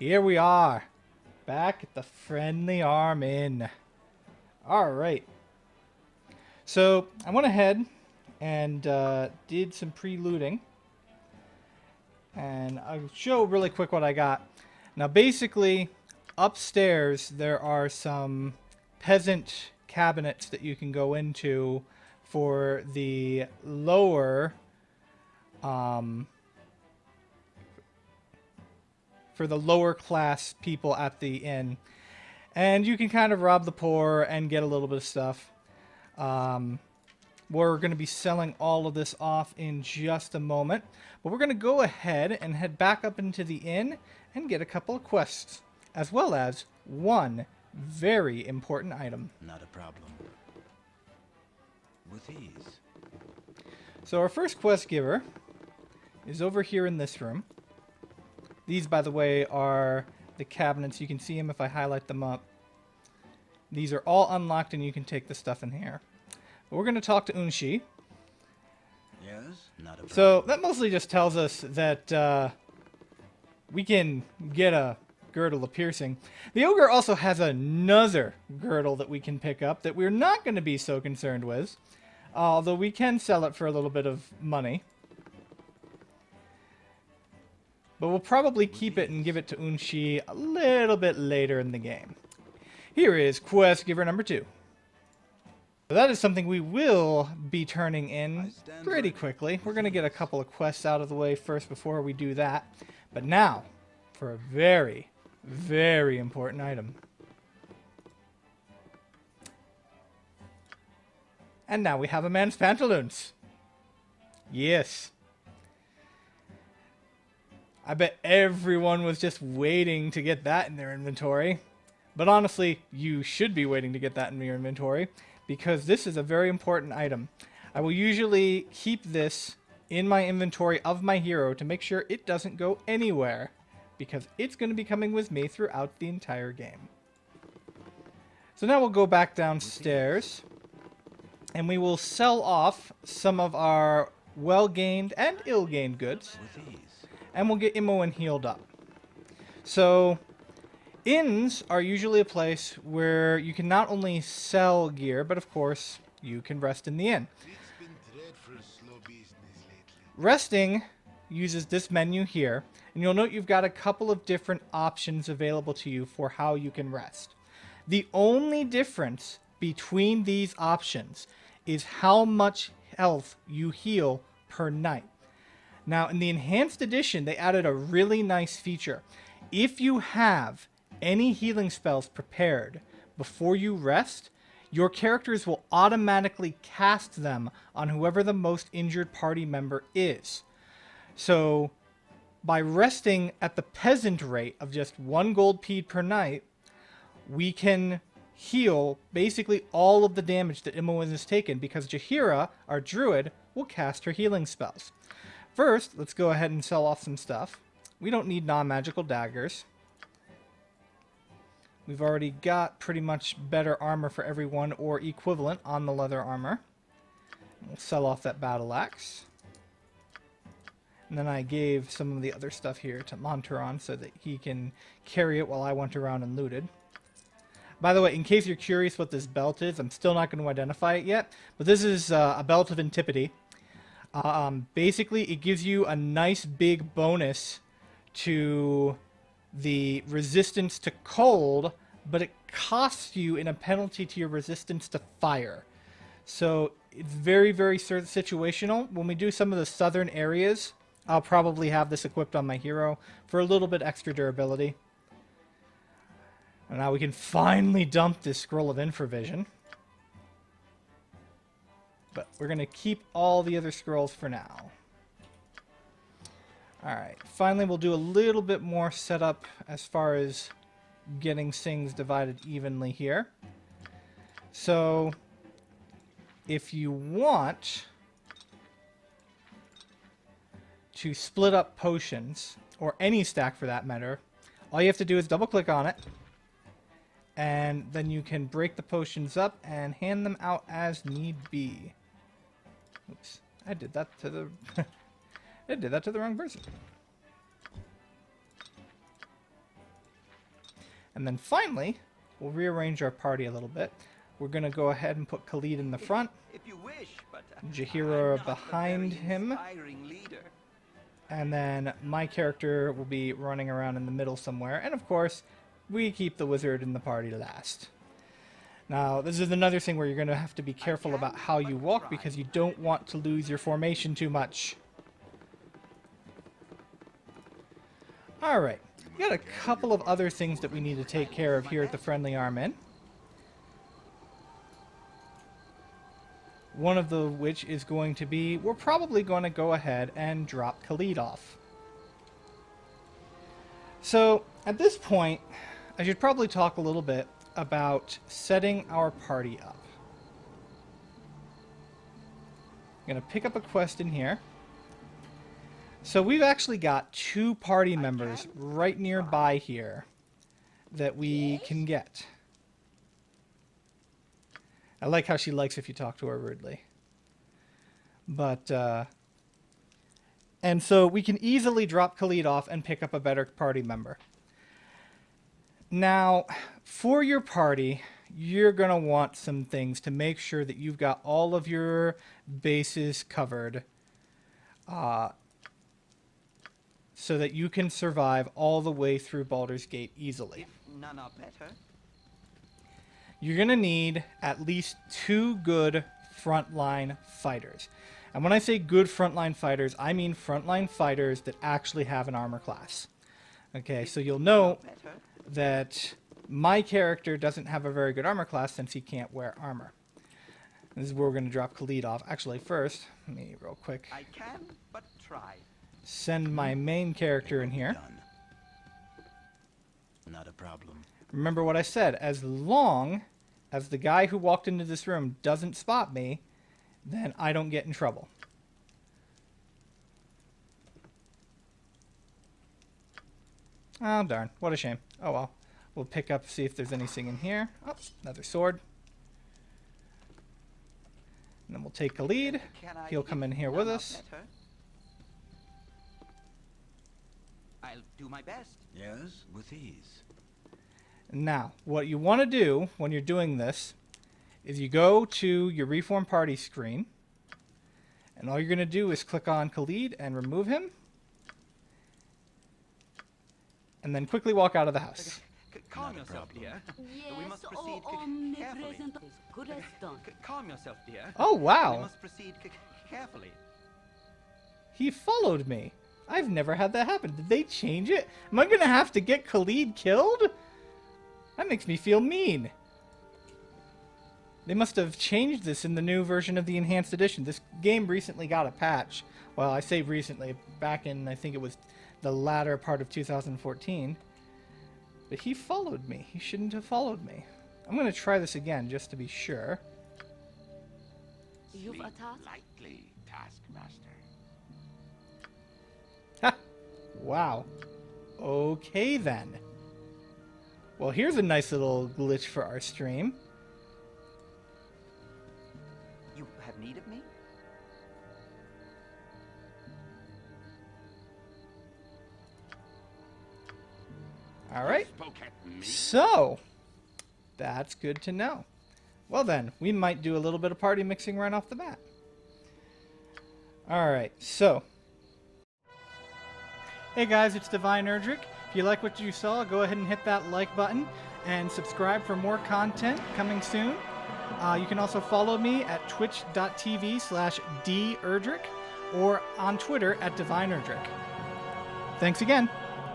Here we are, back at the Friendly Arm Inn. Alright, so I went ahead and did some pre-looting. And I'll show really quick what I got. Now basically, upstairs there are some peasant cabinets that you can go into for the lower class people at the inn. And you can kind of rob the poor and get a little bit of stuff. We're going to be selling all of this off in just a moment. But we're going to go ahead and head back up into the inn and get a couple of quests. As well as one very important item. Not a problem. With ease. So our first quest giver is over here in this room. These, by the way, are the cabinets. You can see them if I highlight them up. These are all unlocked and you can take the stuff in here. But we're going to talk to Unshi. Yes, not a problem. So that mostly just tells us that we can get a girdle of piercing. The ogre also has another girdle that we can pick up that we're not going to be so concerned with. Although we can sell it for a little bit of money. But we'll probably keep it and give it to Unshi a little bit later in the game. Here is quest giver number 2. So that is something we will be turning in pretty quickly. We're going to get a couple of quests out of the way first before we do that. But now, for a very, very important item. And now we have a man's pantaloons. Yes. I bet everyone was just waiting to get that in their inventory. But honestly, you should be waiting to get that in your inventory, because this is a very important item. I will usually keep this in my inventory of my hero to make sure it doesn't go anywhere, because it's going to be coming with me throughout the entire game. So now we'll go back downstairs, and we will sell off some of our well-gained and ill-gained goods, and we'll get Imoen healed up. So inns are usually a place where you can not only sell gear, but of course, you can rest in the inn. Resting uses this menu here, and you'll note you've got a couple of different options available to you for how you can rest. The only difference between these options is how much health you heal per night. Now, in the Enhanced Edition, they added a really nice feature. If you have any healing spells prepared before you rest, your characters will automatically cast them on whoever the most injured party member is. So, by resting at the peasant rate of just 1 gold peed per night, we can heal basically all of the damage that Imoen has taken, because Jaheira, our druid, will cast her healing spells. First, let's go ahead and sell off some stuff. We don't need non-magical daggers. We've already got pretty much better armor for everyone, or equivalent, on the leather armor. We'll sell off that battle axe. And then I gave some of the other stuff here to Monturon so that he can carry it while I went around and looted. By the way, in case you're curious what this belt is, I'm still not going to identify it yet, but this is a belt of Antipathy. Basically, it gives you a nice big bonus to the resistance to cold, but it costs you in a penalty to your resistance to fire. So it's very, very situational. When we do some of the southern areas, I'll probably have this equipped on my hero for a little bit extra durability. And now we can finally dump this Scroll of Infravision. But we're going to keep all the other scrolls for now. Alright, finally we'll do a little bit more setup as far as getting things divided evenly here. So, if you want to split up potions, or any stack for that matter, all you have to do is double click on it, and then you can break the potions up and hand them out as need be. Oops, I did that to the I did that to the wrong person. And then finally, we'll rearrange our party a little bit. We're going to go ahead and put Khalid in the front, If you wish, but Jahira I'm not a behind very him, inspiring leader. and then my character will be running around in the middle somewhere. And of course, we keep the wizard in the party last. Now, this is another thing where you're going to have to be careful about how you walk because you don't want to lose your formation too much. Alright, we got a couple of other things that we need to take care of here at the Friendly Arm Inn. One of the which is going to be, we're probably going to go ahead and drop Khalid off. So, at this point, I should probably talk a little bit about setting our party up. I'm going to pick up a quest in here. So we've actually got 2 party members right nearby here that we can get. I like how she likes if you talk to her rudely. But, and so we can easily drop Khalid off and pick up a better party member. Now, for your party, you're going to want some things to make sure that you've got all of your bases covered. So that you can survive all the way through Baldur's Gate easily. If none are better. You're going to need at least 2 good frontline fighters. And when I say good frontline fighters, I mean frontline fighters that actually have an armor class. Okay, so you'll know that my character doesn't have a very good armor class since he can't wear armor. This is where we're going to drop Khalid off. Actually, first, let me real quick. I can, but try. Send my main character in here. Done. Not a problem. Remember what I said, as long as the guy who walked into this room doesn't spot me, then I don't get in trouble. Oh, darn. What a shame. Oh, well. We'll pick up, see if there's anything in here. Oh, another sword. And then we'll take Khalid. He'll come in here with us. I'll do my best. Yes, with ease. Now, what you want to do when you're doing this is you go to your Reform Party screen, and all you're going to do is click on Khalid and remove him, and then quickly walk out of the house. Calm yourself, dear. Yes, We must proceed carefully. omnipresent is good as done. Calm yourself, dear. Oh, We wow. must proceed carefully. He followed me. I've never had that happen. Did they change it? Am I going to have to get Khalid killed? That makes me feel mean. They must have changed this in the new version of the Enhanced Edition. This game recently got a patch. Well, I say recently. Back in, I think it was the latter part of 2014. But he followed me. He shouldn't have followed me. I'm going to try this again just to be sure. You've Sleep attacked. lightly, Taskmaster. Ha! Wow. Okay then. Well, here's a nice little glitch for our stream. You have need of me? All right. Spoke at me. So, that's good to know. Well then, we might do a little bit of party mixing right off the bat. Alright, so. Hey guys, it's Divine Erdrick. If you like what you saw, go ahead and hit that like button and subscribe for more content coming soon. You can also follow me at twitch.tv/derdrick or on Twitter at Divine Erdrick. Thanks again.